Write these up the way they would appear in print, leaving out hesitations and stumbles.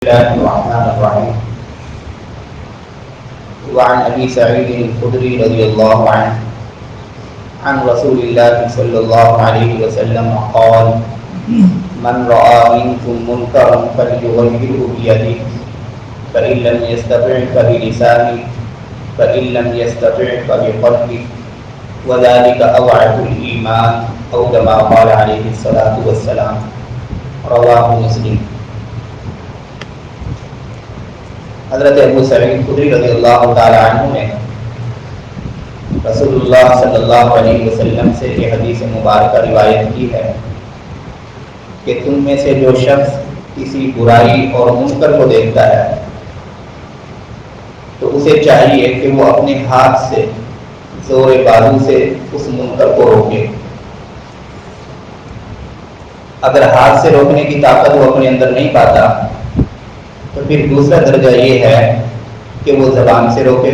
الله الرحمن الرحيم. وعن أبي سعيد الخدري رضي الله عنه عن رسول الله صلى الله عليه وسلم قال: من رأى منكم منكرا فليغيره بيده فإن لم يستطع فبلسانه فإن لم يستطع فبقلبه وذلك أضعف الإيمان أو كما قال عليه الصلاة والسلام. رواه مسلم. حضرت ابو سعید خدری رضی اللہ تعالی عنہ نے رسول اللہ صلی اللہ علیہ وسلم سے یہ حدیث مبارکہ روایت کی ہے کہ تم میں سے جو شخص کسی برائی اور منکر کو دیکھتا ہے تو اسے چاہیے کہ وہ اپنے ہاتھ سے زور بازو سے اس منکر کو روکے. اگر ہاتھ سے روکنے کی طاقت وہ اپنے اندر نہیں پاتا تو پھر دوسرا درجہ یہ ہے کہ وہ زبان سے روکے،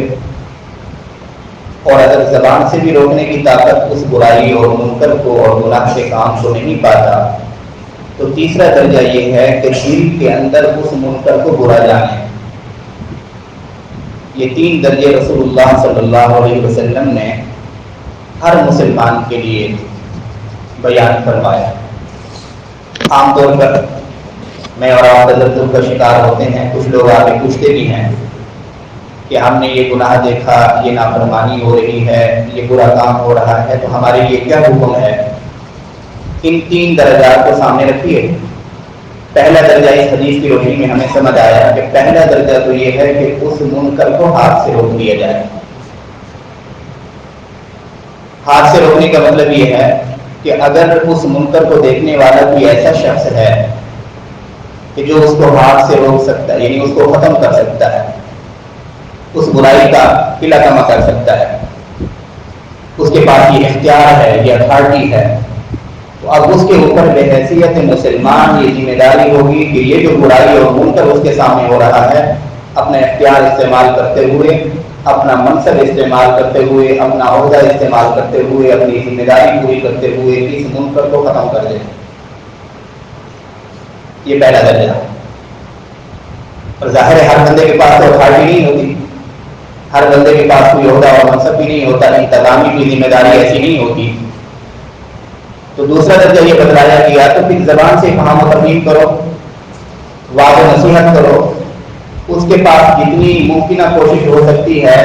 اور اگر زبان سے بھی روکنے کی طاقت اس برائی اور منکر کو اور گناہ کے کام کو نہیں پاتا تو تیسرا درجہ یہ ہے کہ دل کے اندر اس منکر کو برا جانے. یہ تین درجے رسول اللہ صلی اللہ علیہ وسلم نے ہر مسلمان کے لیے بیان فرمایا. عام طور پر میں اور آپ تذبذب کا شکار ہوتے ہیں. کچھ لوگ آ کے پوچھتے بھی ہیں کہ ہم نے یہ گناہ دیکھا، یہ نافرمانی ہو رہی ہے، یہ برا کام ہو رہا ہے، تو ہمارے لیے کیا حکم ہے؟ ان تین درجات کو سامنے رکھیے. پہلا درجہ اس حدیث کی روشنی میں ہمیں سمجھ آیا کہ پہلا درجہ تو یہ ہے کہ اس منکر کو ہاتھ سے روک دیا جائے. ہاتھ سے روکنے کا مطلب یہ ہے کہ اگر اس منکر کو دیکھنے والا کوئی ایسا شخص ہے کہ جو اس کو ہاتھ سے روک سکتا ہے، یعنی اس کو ختم کر سکتا ہے، اس برائی کا قلعہ کما کر سکتا ہے، اس کے پاس یہ اختیار ہے، یہ اتھارٹی ہے، تو اب اس کے اوپر بحیثیت مسلمان یہ ذمہ داری ہوگی کہ یہ جو برائی اور منکر اس کے سامنے ہو رہا ہے، اپنا اختیار استعمال کرتے ہوئے، اپنا منصب استعمال کرتے ہوئے، اپنا عہدہ استعمال کرتے ہوئے، اپنی ذمہ داری پوری کرتے ہوئے اس منکر کو ختم کر دے. یہ پہلا درجہ. اور ظاہر ہے ہر بندے کے پاس تو اتھارٹی نہیں ہوتی، ہر بندے کے پاس کوئی عہدہ اور منصب بھی نہیں ہوتا، انتظامی کوئی ذمہ داری ایسی نہیں ہوتی. تو دوسرا درجہ یہ بتلایا گیا تو پھر زبان سے افہام و تفہیم کرو، وعظ و نصیحت کرو، اس کے پاس جتنی ممکنہ کوشش ہو سکتی ہے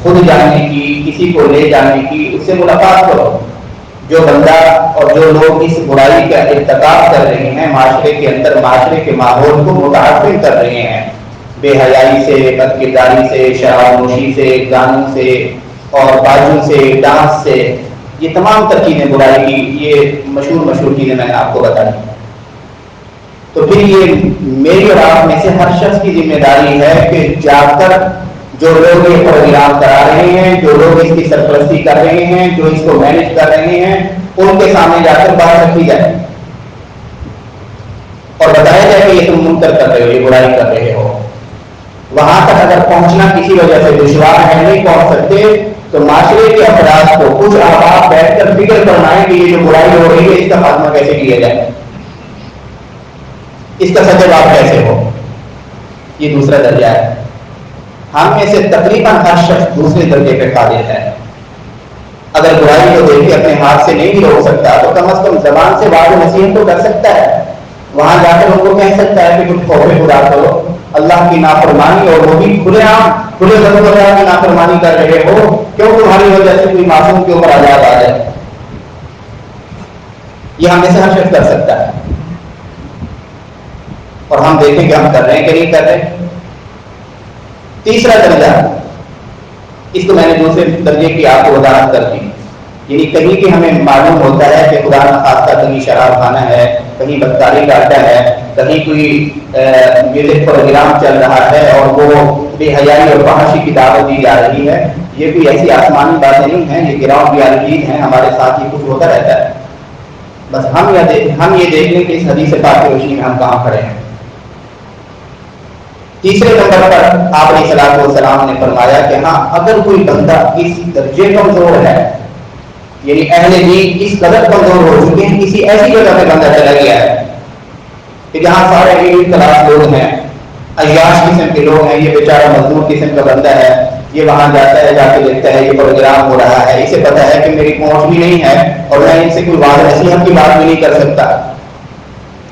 خود جاننے کی، کسی کو لے جانے کی، اس سے ملاقات کرو. جو بندہ اور جو لوگ اس برائی کا ارتکاب کر رہے ہیں معاشرے کے اندر، معاشرے کے ماحول کو متاثر کر رہے ہیں، بے حیائی سے، بد کرداری سے، شراب نوشی سے، گانوں سے اور بازوں سے، ڈانس سے، یہ تمام تر چیزیں برائی کی، یہ مشہور چیزیں میں نے آپ کو بتا دی. تو پھر یہ میری اور آپ میں سے ہر شخص کی ذمہ داری ہے کہ جا کر جو لوگ یہ پروگرام کرا رہے ہیں، جو لوگ اس کی سرپرستی کر رہے ہیں، جو اس کو مینج کر رہے ہیں، ان کے سامنے جا کر بات رکھی جائے اور بتایا جائے کہ یہ تم منکر کر رہے ہو، یہ برائی کر رہے ہو. وہاں تک اگر پہنچنا کسی وجہ سے دشوار ہے، نہیں پہنچ سکتے، تو معاشرے کے افراد کو کچھ آپ بیٹھ کر فکر فرمائیں کہ یہ جو برائی ہو رہی ہے اس کا خاتمہ کیسے کیا جائے، اس کا سچ جواب کیسے ہو. یہ دوسرا درجہ ہے. ہم میں سے تقریباً ہر شخص دوسرے درجے پہ قادر ہے. اگر برائی کو دیکھ کے اپنے ہاتھ سے نہیں بھی روک سکتا تو کم از کم زبان سے وعظ و نصیحت تو کر سکتا ہے. وہاں جا کر ان کو کہہ سکتا ہے کہ کچھ خوف خدا کرو، اللہ کی نافرمانی، اور وہ بھی کھلے عام کھلے بدن اللہ کی نافرمانی کر رہے ہو، کیوں تمہاری وجہ سے کوئی معصوم کے اوپر عذاب آ جائے. یہ ہم میں سے ہر شخص کر سکتا ہے، اور ہم دیکھیں کہ ہم کر رہے ہیں کہ نہیں کر رہے. تیسرا درجہ، اس کو میں نے دوسرے درجے کی آپ کو وضاحت کر دی. یعنی کہیں کہ ہمیں معلوم ہوتا ہے کہ خدا نخواستہ کہیں شراب خانہ ہے، کہیں بدکاری کا اڈا ہے، کہیں کوئی میوزک پروگرام چل رہا ہے اور وہ بے حیائی اور فحاشی کی دعوت دی جا رہی ہے. یہ کوئی ایسی آسمانی باتیں نہیں ہیں، یہ گراؤنڈ ریالٹیز ہیں، ہمارے ساتھ ہی کچھ ہوتا رہتا ہے. بس ہم یہ دیکھ لیں کہ اس حدیث پاک کی روشنی میں ہم کہاں کھڑے ہیں. تیسرے نمبر پر آپ علیہ الصلوۃ والسلام نے فرمایا کہ ہاں اگر کوئی بندہ اس درجے کمزور ہے، یعنی اہل دین اس قدر کمزور ہو چکے ہیں، کسی ایسی جگہ پہ بندہ چلا گیا ہے کہ جہاں سارے ایلیٹ کلاس لوگ ہیں، قسم کے لوگ ہیں، یہ بیچارہ مزدور قسم کا بندہ ہے، یہ وہاں جاتا ہے، جا کے دیکھتا ہے یہ پروگرام ہو رہا ہے، اسے پتا ہے کہ میری پہنچ بھی نہیں ہے اور میں ان سے کوئی واضح نصیحت کی بات بھی نہیں کر سکتا،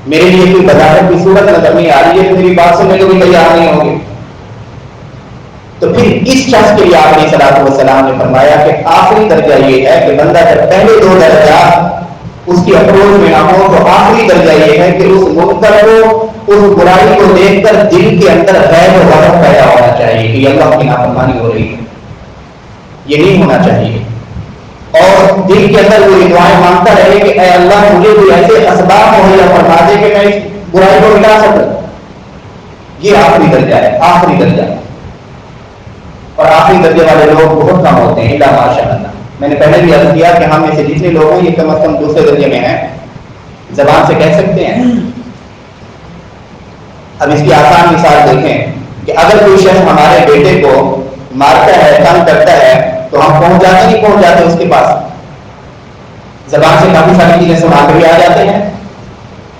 میرے لیے کوئی بظاہر کی صورت نظر نہیں آ رہی ہے، تو میری بات سننے کو بھی تیار نہیں ہوگی. تو پھر اس شخص کے لیے آپ علیہ الصلوۃ والسلام نے فرمایا کہ آخری درجہ یہ ہے کہ بندہ جب پہلے دو درجات اس کی اپروچ میں نہ ہو تو آخری درجہ یہ ہے کہ اس منکر کو، اس برائی کو دیکھ کر دل کے اندر غیر و غضب پیدا ہونا چاہیے کہ اللہ کی نافرمانی ہو رہی ہے، یہ نہیں ہونا چاہیے، اور دل کے اندر وہ دعائیں مانگتا رہے کہ اے اللہ مجھے کوئی ایسے اسباب مہیا فرما دے کہ میں اس برائی کو مٹا سکوں. یہ آخری درجہ ہے، آخری درجہ. اور آخری درجے والے لوگ بہت کم ہوتے ہیں الا ماشاء اللہ. میں نے پہلے بھی عرض کیا کہ ہم میں سے جتنے لوگ ہیں یہ کم از کم دوسرے درجے میں ہیں، زبان سے کہہ سکتے ہیں. اب اس کی آسان مثال دیکھیں کہ اگر کوئی شخص ہمارے بیٹے کو مارتا ہے، تنگ کرتا ہے، تو ہم پہنچ جاتے نہیں پہنچ جاتے اس کے پاس، زبان سے کافی ساری چیزیں سنبھال کے بھی آ جاتے ہیں.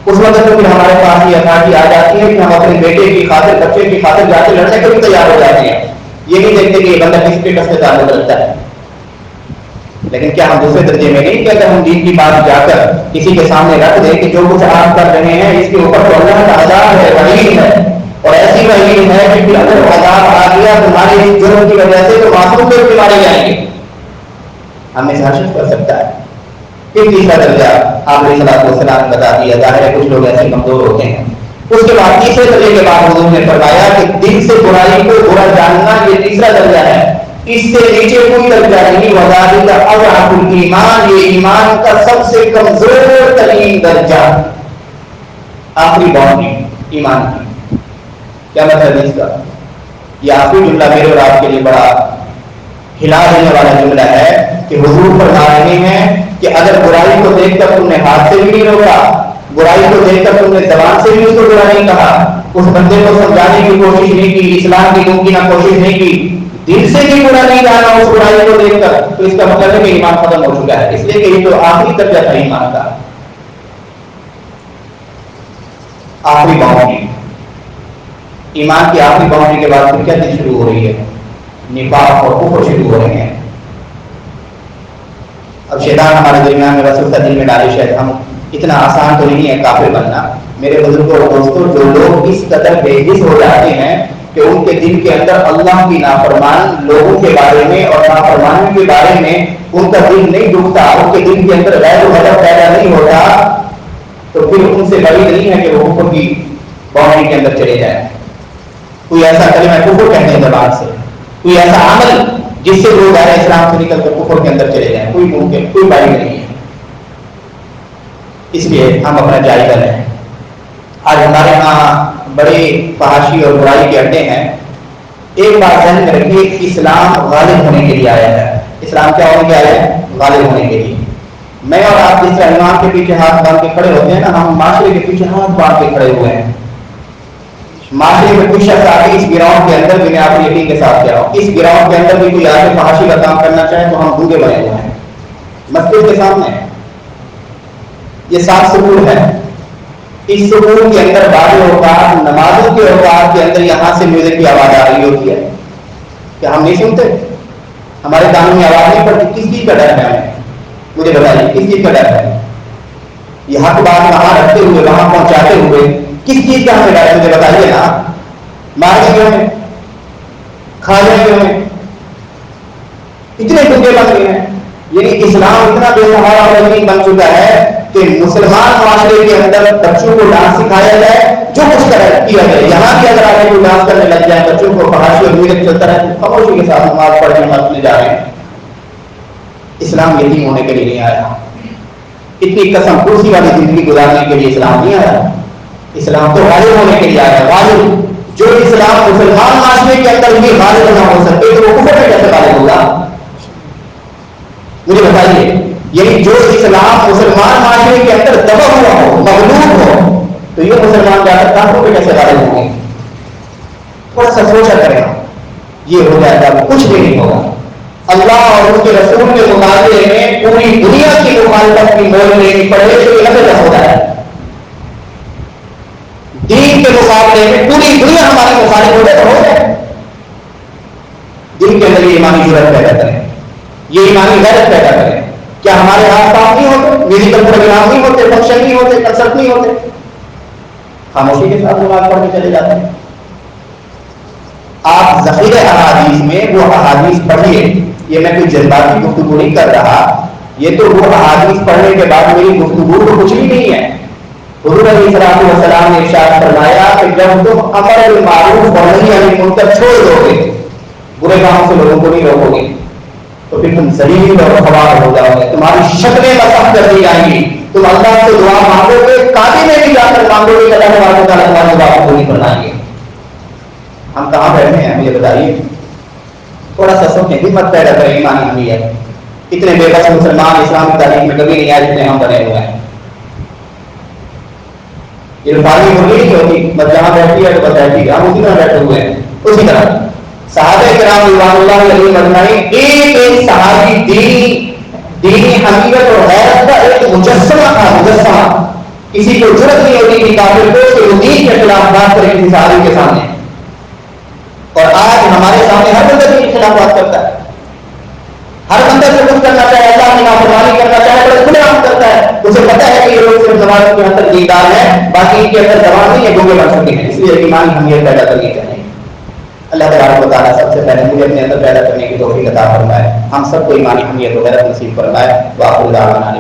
اس وقت تو پھر ہمارے پاس یہ اتھارٹی آ جاتی ہے کہ ہم اپنے بیٹے کی خاطر، بچے کی خاطر جا کے لڑنے کو بھی تیار ہو جاتے ہیں. یہ نہیں دیکھتے کہ یہ بندہ کس اسٹیٹس سے تعلق رکھتا ہے. لیکن کیا ہم دوسرے درجے میں نہیں کہ اگر ہم دین کی بات جا کر کسی کے سامنے رکھ دیں کہ جو کچھ آپ کر رہے ہیں اس کے اوپر تو اللہ کا عذاب ہے، وعید ہے، اور ایسی وعید ہے کہ پھر اگر عذاب آ گیا تمہارے اس جرم کی وجہ سے تو معصوم لوگ بھی مارے جائیں گے، ہم میں سے ہر شخص کر سکتا ہے. پھر تیسرا درجہ آپ علیہ الصلوۃ والسلام نے بتا دیا، ظاہر ہے کچھ لوگ ایسے کمزور ہوتے ہیں. اس کے بعد تیسرے درجے کے بعد حضور نے فرمایا کہ دل سے برائی کو برا جاننا یہ تیسرا درجہ ہے، اس سے نیچے کوئی درجہ نہیں. وذالک اضعف الایمان، یہ ایمان کا سب سے کمزور ترین درجہ، آخری باؤنڈری ایمان کی. کیا مطلب ہے اس کا؟ یہ آخری جملہ میرے اور آپ کے لیے بڑا ہلا دینے والا جملہ ہے کہ حضور فرما رہے ہیں کہ اگر برائی کو دیکھ کر تم نے ہاتھ سے بھی نہیں روکا، برائی کو دیکھ کر تم نے زبان سے بھی اس کو برا نہیں کہا، اس بندے کو سمجھانے کی کوشش نہیں کی، اصلاح کی ممکنہ کوشش نہیں کی، دل سے بھی برا نہیں جانا اس برائی کو دیکھ کر، تو اس کا مطلب ہے کہ ایمان ختم ہو چکا ہے. اس لیے کہ یہ تو آخری درجہ تھا ایمان کا، آخری باؤنڈری. ایمان کی آخری باؤنڈری کے بعد پھر کیا چیز شروع ہو رہی ہے؟ نفاق اور کفر شروع ہو رہے ہیں. اب شیطان ہمارے درمیان میں رسول دل میں ڈالے. شاید ہم اتنا آسان تو نہیں ہے کافر بننا میرے بزرگوں اور دوستوں. جو لوگ اس قدر بے حس ہو جاتے ہیں کہ ان کے دل کے اندر اللہ کی نافرمان لوگوں کے بارے میں اور نافرمانی کے بارے میں ان کا دل نہیں دکھتا، ان کے دل کے اندر غیر و غضب پیدا نہیں ہوتا، تو پھر ان سے بڑی نہیں ہے کہ وہ کفر کی باؤنڈری کے اندر چلے جائیں. کوئی ایسا کلمہ کفر کہتے ہیں زبان سے، کوئی ایسا عمل جس سے لوگ دائرہ اسلام سے نکل کر کفر کے اندر چلے جائیں، کوئی ممکن کوئی باری نہیں ہے. اس لیے ہم اپنا جائزہ لیں. آج ہمارے یہاں بڑے فحاشی اور برائی کے اڈے ہیں. ایک بات ذہن میں رکھیے، اسلام غالب ہونے کے لیے آیا ہے. اسلام کیا ہونے کے آیا ہے؟ غالب ہونے کے لیے. میں اور آپ جس طرح امام کے پیچھے ہاتھ باندھ کے کھڑے ہوتے ہیں نا، ہم معاشرے کے پیچھے ہاتھ باندھ کے کھڑے ہوئے ہیں. معاشرے میں کوئی شخص آ کے اس گراؤنڈ کے اندر بھی، میں آپ یقین کے ساتھ کہہ رہا ہوں، اس گراؤنڈ کے اندر بھی کوئی آ کے فحاشی کا کام کرنا چاہے تو ہم گونگے بنے ہوئے ہیں مسجد کے سامنے. یہ صاف سکول ہے. اس سکول کے اندر بعض اوقات نمازوں کے اوقات کے اندر یہاں سے میوزک کی آواز آ رہی ہوتی ہے. کیا ہم نہیں سنتے؟ ہمارے کانوں میں آواز نہیں پڑتی. کس چیز کا ڈر ہے ہمیں؟ مجھے بتائیے کس چیز کا ڈر ہے؟ یہ حق بات وہاں رکھتے ہوئے، وہاں پہنچاتے ہوئے کس چیز کا ہمیں ڈر ہے؟ مجھے بتائیے نا. ماریں گے ہمیں، کھا جائیں گے ہمیں. اتنے ڈنگے بن گئے ہیں. یعنی اسلام اتنا بے سہارا اور یقین بن چکا ہے کہ مسلمان معاشرے کے اندر بچوں کو ڈانس سکھایا جائے، جو کچھ کیا جائے. یہاں بھی اگر آگے کوئی ڈانس کرنے لگ جائے، بچوں کو فحاشی اور میوزک چلتا رہے، خاموشی کے ساتھ نماز پڑھنے مسجد میں جا رہے ہیں. اسلام یتیم ہونے کے لیے نہیں آیا. اتنی قسم کرسی والی زندگی گزارنے کے لیے اسلام نہیں آیا. اسلام تو غالب ہونے کے لیے آیا. غالب جو اسلام مسلمان معاشرے کے اندر بھی غالب نہ ہو سکے تو وہ کفر میں کیسے غالب ہوگا؟ مجھے بتائیے. یعنی جو اسلام مسلمان معاشرے کے اندر دبا ہوا ہو، مغلوب ہو، تو یہ مسلمان جا کر کافروں پہ کیسے غالب ہوں گے؟ تھوڑا سا سوچا کریں. یہ ہو جائے گا کچھ بھی نہیں ہوگا. اللہ اور اس کے رسول کے مقابلے میں پوری دنیا کی مخالفت کی مول لینی پڑے تو یہ زبردست ہوتا ہے. دین کے مقابلے میں پوری دنیا ہماری مخالف ہو جائے تو ہو جائے. دین کے اندر یہ ایمانی ضرورت پیدا کریں, یہ ایمانی غیرت پیدا کریں. کیا ہمارے ہاتھ کام نہیں ہوتے, میڈیکل پروگرام نہیں ہوتے, فنکشن نہیں ہوتے, کنسرٹ نہیں ہوتے, خاموشی کے ساتھ نماز پڑھنے چلے جاتے ہیں. آپ ذخیرہ احادیث میں وہ احادیث پڑھیے. یہ میں کوئی جذباتی گفتگو نہیں کر رہا, یہ تو وہ احادیث پڑھنے کے بعد میری گفتگو تو کچھ بھی نہیں ہے. حضور علیہ الصلوۃ والسلام نے ارشاد فرمایا کہ جب تم امر بالمعروف اور نہی عن المنکر چھوڑ دو گے, برے کاموں سے لوگوں کو نہیں روکو گے, تو پھر تم ذلیل اور خوار ہو جاؤ گے, تمہاری شکلیں مسخ کر دی جائیں گی, تم اللہ سے دعا مانگو گے, کعبے میں بھی جا کر مانگو گے کہ اللہ تبارک و تعالیٰ تمہاری دعا کو پوری فرمائیں گے. ہم کہاں بیٹھے ہیں مجھے بتائیے. تھوڑا سا سوچیں, ہمت پیدا کریں ایمانی حمیت. اتنے بے بس مسلمان اسلامی تاریخ میں کبھی نہیں آئے جتنے ہم بنے ہوئے ہیں. یہ رفاہی مرغی نہیں ہوتی, بس جہاں بیٹھی ہے تو بس بیٹھی, ہم اسی طرح بیٹھے ہوئے ہیں. اسی طرح صحابہ کرام رضوان اللہ علیہم اجمعین ایک ایک صحابی دینی حقیقت اور غیرت کا ایک مجسمہ تھا, مجسمہ. کسی کو ضرورت نہیں ہوتی کہ کافر کو کہ وہ دین کے خلاف بات کرے کسی صحابی کے سامنے. اور آج ہمارے سامنے ہر بندہ دین کے خلاف بات کرتا ہے, ہر بندہ سے کچھ کرنا چاہے, اللہ کی نافرمانی کرنا چاہے, بڑے کھلے عام کرتا ہے. اسے پتہ ہے کہ یہ لوگ صرف زبان کے اندر دیندار ہیں, باقی ان کے اندر زبان نہیں ہے, گونگے بن سکتے ہیں. اس لیے ایمانی حمیت پیدا کرنی چاہیے. اللہ تبارک و تعالیٰ سب سے پہلے مجھے اپنے اندر پیدا کرنے کی توفیق عطا فرمائے, ہم سب کو ایمانی حمیت وغیرہ نصیب فرمائے. وآخر دعوانا